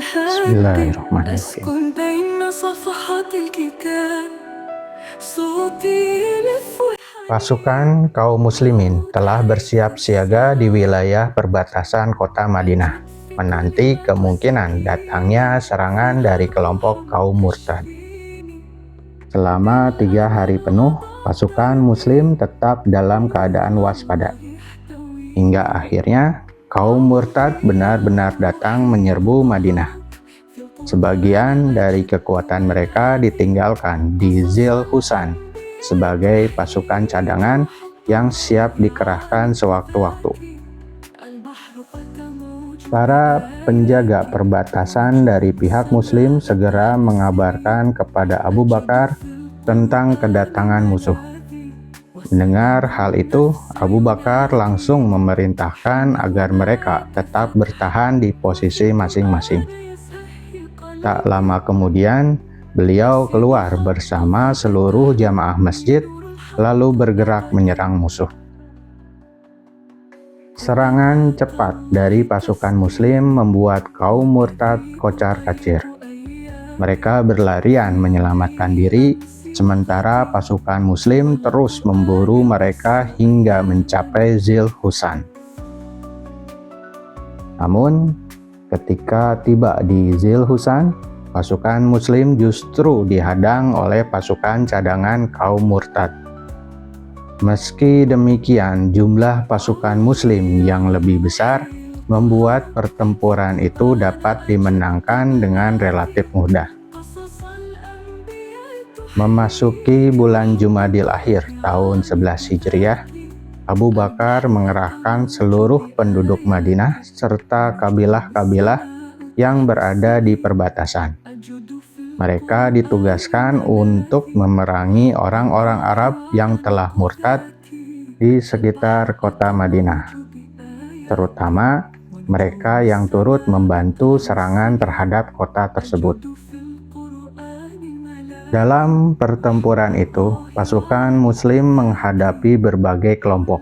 Bismillahirrahmanirrahim. أسكن بين صفحات الكتاب صوتي يلف Pasukan kaum muslimin telah bersiap siaga di wilayah perbatasan kota Madinah, menanti kemungkinan datangnya serangan dari kelompok kaum murtad. Selama 3 hari penuh, pasukan muslim tetap dalam keadaan waspada. Hingga akhirnya, kaum murtad benar-benar datang menyerbu Madinah. Sebagian dari kekuatan mereka ditinggalkan di Zil Husan sebagai pasukan cadangan yang siap dikerahkan sewaktu-waktu. Para penjaga perbatasan dari pihak muslim segera mengabarkan kepada Abu Bakar tentang kedatangan musuh. Mendengar hal itu, Abu Bakar langsung memerintahkan agar mereka tetap bertahan di posisi masing-masing. Tak lama kemudian, beliau keluar bersama seluruh jamaah masjid, lalu bergerak menyerang musuh. Serangan cepat dari pasukan muslim membuat kaum murtad kocar-kacir. Mereka berlarian menyelamatkan diri, sementara pasukan muslim terus memburu mereka hingga mencapai Zil Husan. Namun, ketika tiba di Zil Husan, pasukan muslim justru dihadang oleh pasukan cadangan kaum murtad. Meski demikian, jumlah pasukan muslim yang lebih besar membuat pertempuran itu dapat dimenangkan dengan relatif mudah. Memasuki bulan Jumadil Akhir tahun 11 Hijriah, Abu Bakar mengerahkan seluruh penduduk Madinah serta kabilah-kabilah yang berada di perbatasan. Mereka ditugaskan untuk memerangi orang-orang Arab yang telah murtad di sekitar kota Madinah, terutama mereka yang turut membantu serangan terhadap kota tersebut. Dalam pertempuran itu, pasukan muslim menghadapi berbagai kelompok,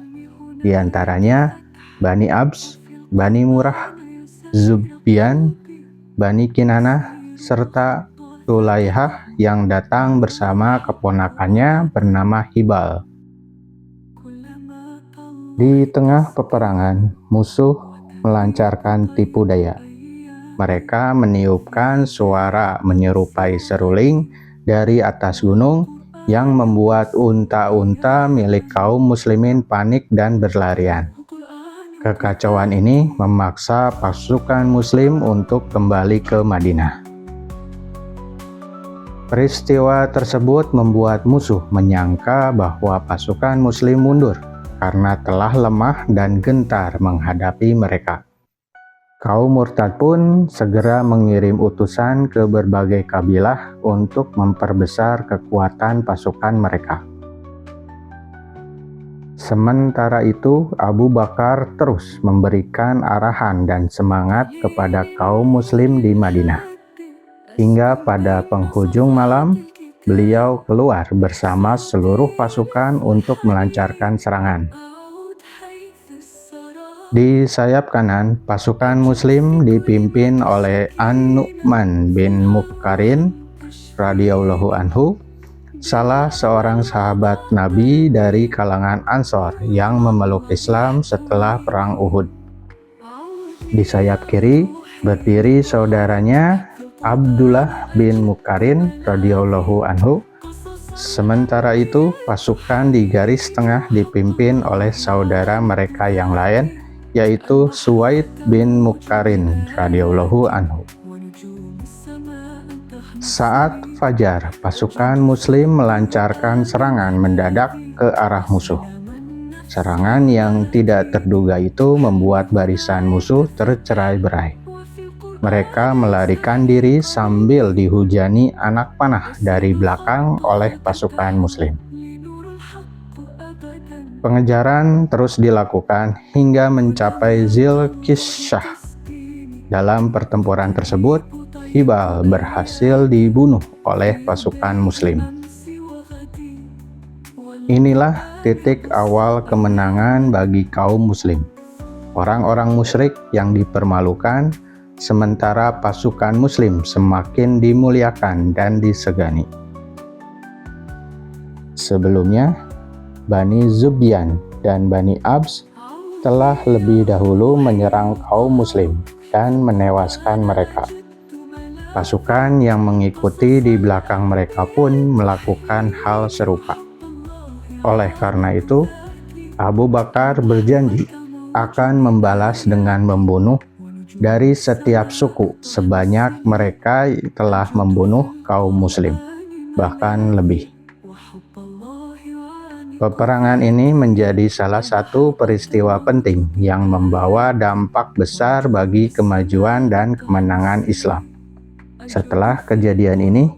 di antaranya Bani Abs, Bani Murrah, Zubyan, Bani Kinanah, serta Tulaihah yang datang bersama keponakannya bernama Hibal. Di tengah peperangan, musuh melancarkan tipu daya. Mereka meniupkan suara menyerupai seruling dari atas gunung yang membuat unta-unta milik kaum muslimin panik dan berlarian. Kekacauan ini memaksa pasukan muslim untuk kembali ke Madinah. Peristiwa tersebut membuat musuh menyangka bahwa pasukan muslim mundur karena telah lemah dan gentar menghadapi mereka. Kaum murtad pun segera mengirim utusan ke berbagai kabilah untuk memperbesar kekuatan pasukan mereka. Sementara itu, Abu Bakar terus memberikan arahan dan semangat kepada kaum muslim di Madinah. Hingga pada penghujung malam, beliau keluar bersama seluruh pasukan untuk melancarkan serangan. Di sayap kanan, pasukan muslim dipimpin oleh An-Nu'man bin Muqarrin radhiyallahu anhu, salah seorang sahabat Nabi dari kalangan Ansor yang memeluk Islam setelah perang Uhud. Di sayap kiri berdiri saudaranya Abdullah bin Muqarrin radhiyallahu anhu. Sementara itu, pasukan di garis tengah dipimpin oleh saudara mereka yang lain, yaitu Suwaid bin Muqarrin radhiyallahu anhu. Saat fajar, pasukan muslim melancarkan serangan mendadak ke arah musuh. Serangan yang tidak terduga itu membuat barisan musuh tercerai-berai. Mereka melarikan diri sambil dihujani anak panah dari belakang oleh pasukan muslim. Pengejaran terus dilakukan hingga mencapai Zil Kishah. Dalam pertempuran tersebut, Hibal berhasil dibunuh oleh pasukan muslim. Inilah titik awal kemenangan bagi kaum muslim. Orang-orang musyrik yang dipermalukan sementara pasukan Muslim semakin dimuliakan dan disegani. Sebelumnya, Bani Zubyan dan Bani Abs telah lebih dahulu menyerang kaum Muslim dan menewaskan mereka. Pasukan yang mengikuti di belakang mereka pun melakukan hal serupa. Oleh karena itu, Abu Bakar berjanji akan membalas dengan membunuh dari setiap suku sebanyak mereka telah membunuh kaum Muslim, bahkan lebih. Peperangan ini menjadi salah satu peristiwa penting yang membawa dampak besar bagi kemajuan dan kemenangan Islam. Setelah kejadian ini,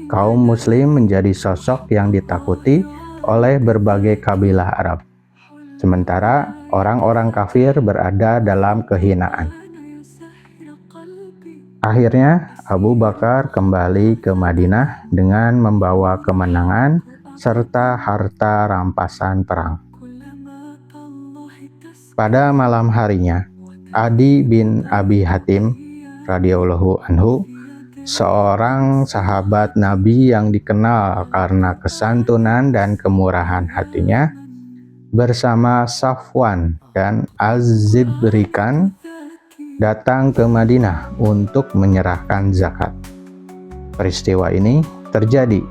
kaum Muslim menjadi sosok yang ditakuti oleh berbagai kabilah Arab, sementara orang-orang kafir berada dalam kehinaan. Akhirnya, Abu Bakar kembali ke Madinah dengan membawa kemenangan serta harta rampasan perang. Pada malam harinya, Adi bin Abi Hatim radhiyallahu anhu, seorang sahabat Nabi yang dikenal karena kesantunan dan kemurahan hatinya, bersama Safwan dan Az-Zibrikan datang ke Madinah untuk menyerahkan zakat. Peristiwa ini terjadi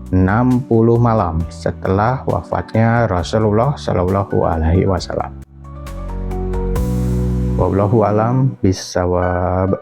60 malam setelah wafatnya Rasulullah Shallallahu Alaihi Wasallam. Wallahu a'lam bishawab.